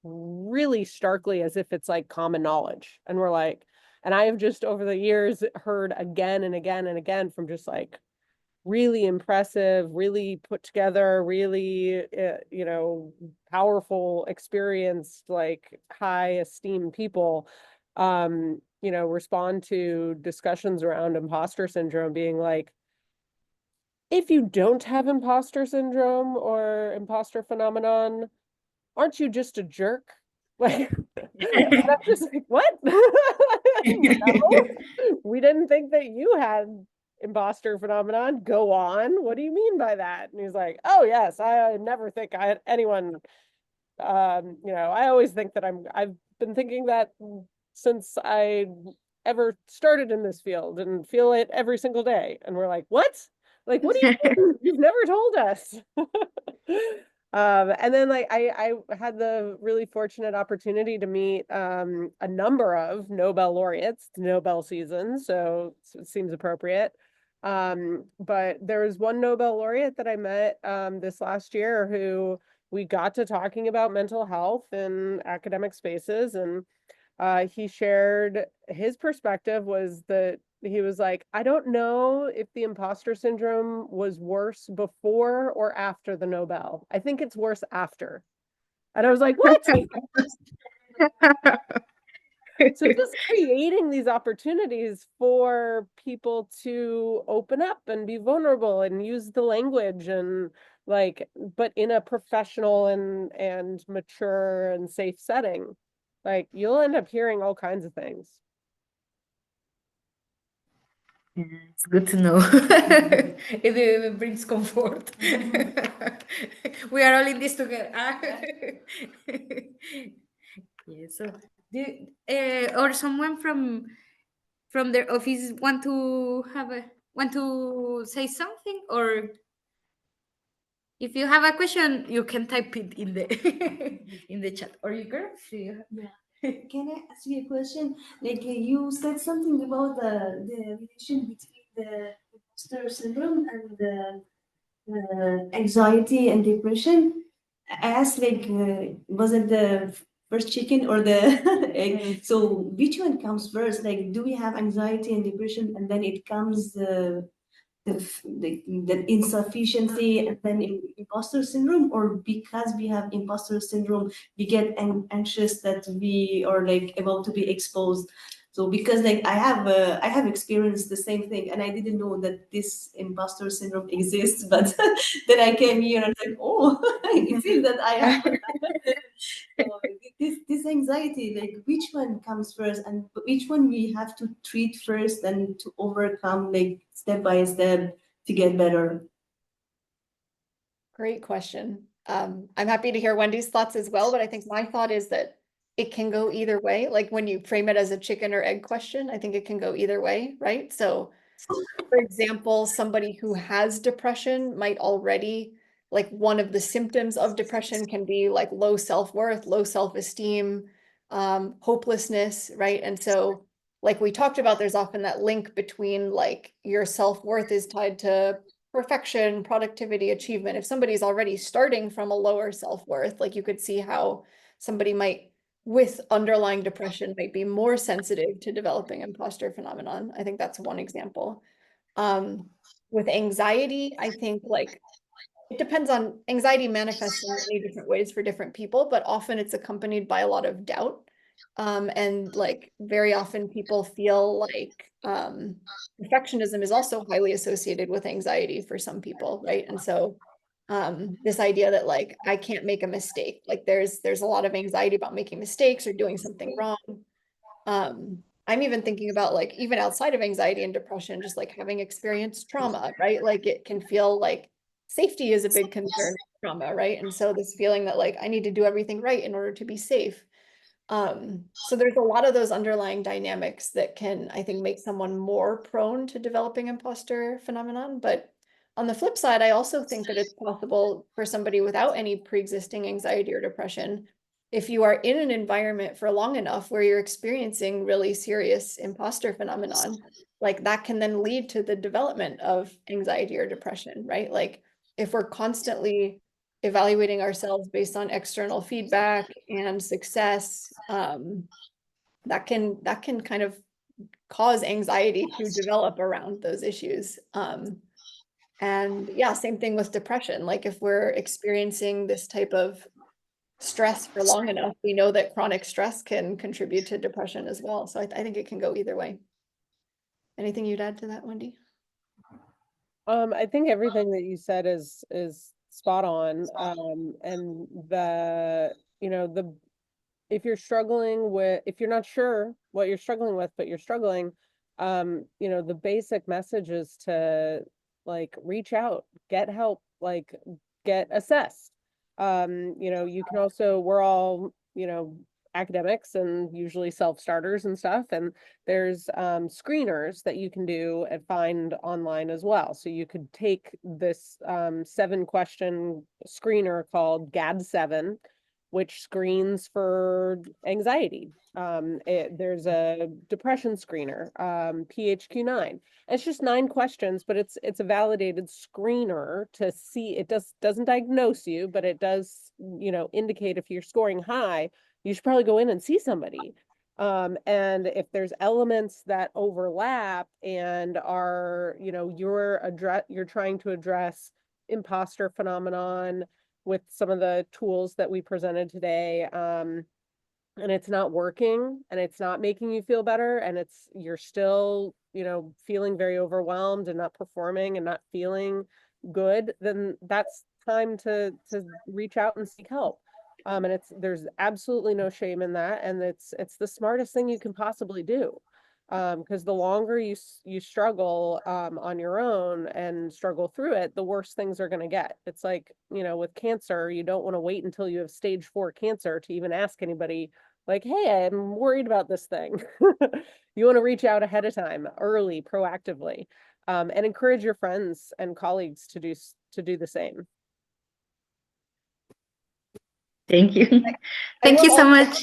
really starkly as if it's like common knowledge. And we're like, and I have just over the years heard again and again and again from just like really impressive, really put together, really, powerful, experienced, like high esteemed people, respond to discussions around imposter syndrome being like, if you don't have imposter syndrome or imposter phenomenon, aren't you just a jerk? Like, I'm just like, what? No, we didn't think that you had imposter phenomenon. Go on. What do you mean by that? And he's like, oh yes, I never think I had anyone. I always think that I've been thinking that since I ever started in this field and feel it every single day. And we're like, what? Like, what do you mean? You've never told us. And then like I had the really fortunate opportunity to meet a number of Nobel laureates, Nobel season, so it seems appropriate. But there was one Nobel laureate that I met this last year who we got to talking about mental health in academic spaces, and he shared his perspective was that he was like, I don't know if the imposter syndrome was worse before or after the Nobel. I think it's worse after. And I was like, what? So just creating these opportunities for people to open up and be vulnerable and use the language and like, but in a professional and mature and safe setting, like you'll end up hearing all kinds of things. It's good to know. It brings comfort. We are all in this together. Yeah, so or someone from their office want to say something, or if you have a question, you can type it in the in the chat, or you can. Yeah. Can I ask you a question? Like you said something about the relation between the imposter syndrome and the anxiety and depression. I asked like, was it the first chicken or the egg? So which one comes first? Like, do we have anxiety and depression, and then it comes the insufficiency and then imposter syndrome, or because we have imposter syndrome we get anxious that we are like about to be exposed? So because like I have experienced the same thing, and I didn't know that this imposter syndrome exists, but then I came here and like, oh, it seems that I have so this anxiety, like which one comes first and which one we have to treat first and to overcome like step by step to get better? Great question. I'm happy to hear Wendy's thoughts as well, but I think my thought is that it can go either way. Like when you frame it as a chicken or egg question, I think it can go either way, right? So for example, somebody who has depression might already, like one of the symptoms of depression can be like low self-worth, low self-esteem, hopelessness, right? And so like we talked about, there's often that link between like your self-worth is tied to perfection, productivity, achievement. If somebody's already starting from a lower self-worth, like you could see how somebody might with underlying depression might be more sensitive to developing imposter phenomenon. I think that's one example. With anxiety, I think like it depends on anxiety manifests in many different ways for different people, but often it's accompanied by a lot of doubt. And like very often people feel like perfectionism is also highly associated with anxiety for some people, right? And so This idea that like, I can't make a mistake. Like there's a lot of anxiety about making mistakes or doing something wrong. I'm even thinking about like, even outside of anxiety and depression, just like having experienced trauma, right? Like it can feel like safety is a big concern with trauma, right? And so this feeling that like, I need to do everything right in order to be safe. So there's a lot of those underlying dynamics that can, I think, make someone more prone to developing imposter phenomenon. But on the flip side, I also think that it's possible for somebody without any pre-existing anxiety or depression, if you are in an environment for long enough where you're experiencing really serious imposter phenomenon, like that can then lead to the development of anxiety or depression, right? Like if we're constantly evaluating ourselves based on external feedback and success, that can kind of cause anxiety to develop around those issues. And yeah, same thing with depression. Like if we're experiencing this type of stress for long enough, we know that chronic stress can contribute to depression as well. So I think it can go either way. Anything you'd add to that, Wendy? I think everything that you said is spot on. And if you're struggling with, if you're not sure what you're struggling with, but you're struggling, the basic message is to like reach out, get help, like get assessed. You can also, we're all, academics and usually self-starters and stuff. And there's screeners that you can do and find online as well. So you could take this 7-question screener called GAD-7, which screens for anxiety. There's a depression screener, PHQ-9. It's just 9 questions, but it's a validated screener to see. It doesn't diagnose you, but it does, indicate if you're scoring high, you should probably go in and see somebody. And if there's elements that overlap and are, you're trying to address imposter phenomenon with some of the tools that we presented today, and it's not working and it's not making you feel better, and you're still, feeling very overwhelmed and not performing and not feeling good, then that's time to reach out and seek help. And there's absolutely no shame in that, and it's the smartest thing you can possibly do. Because the longer you struggle on your own and struggle through it, the worse things are going to get. It's like, with cancer, you don't want to wait until you have stage 4 cancer to even ask anybody like, hey, I'm worried about this thing. You want to reach out ahead of time, early, proactively, and encourage your friends and colleagues to do the same. Thank you. Thank you so much.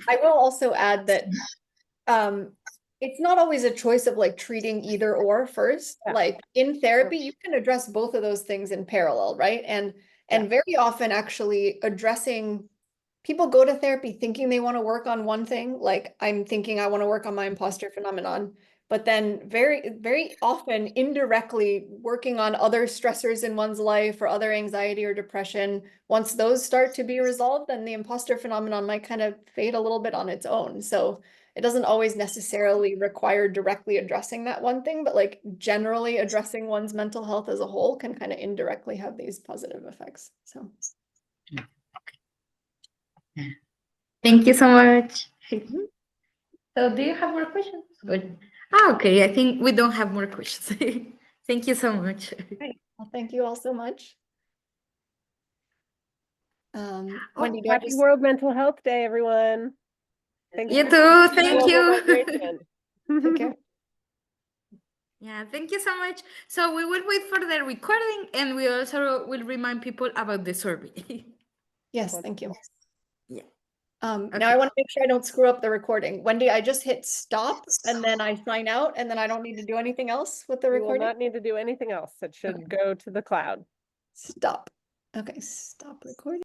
I will also add that it's not always a choice of like treating either or first. Yeah. Like in therapy, you can address both of those things in parallel, right? And very often actually addressing, people go to therapy thinking they want to work on one thing. Like I'm thinking I want to work on my imposter phenomenon, but then very, very often indirectly working on other stressors in one's life or other anxiety or depression. Once those start to be resolved, then the imposter phenomenon might kind of fade a little bit on its own. So it doesn't always necessarily require directly addressing that one thing, but like generally addressing one's mental health as a whole can kind of indirectly have these positive effects. So. Thank you so much. So do you have more questions? Good. Okay, I think we don't have more questions. Thank you so much. Great. Well, thank you all so much. Wendy, do I Happy just... World Mental Health Day, everyone. Thanks You for too. Thank global you. migration. Take care. Yeah, thank you so much. So we will wait for the recording, and we also will remind people about the survey. Yes, thank you. Yeah. Now I want to make sure I don't screw up the recording. Wendy, I just hit stop and then I sign out and then I don't need to do anything else with the You will recording? not need to do anything else. It should go to the cloud. Stop. Okay, stop recording.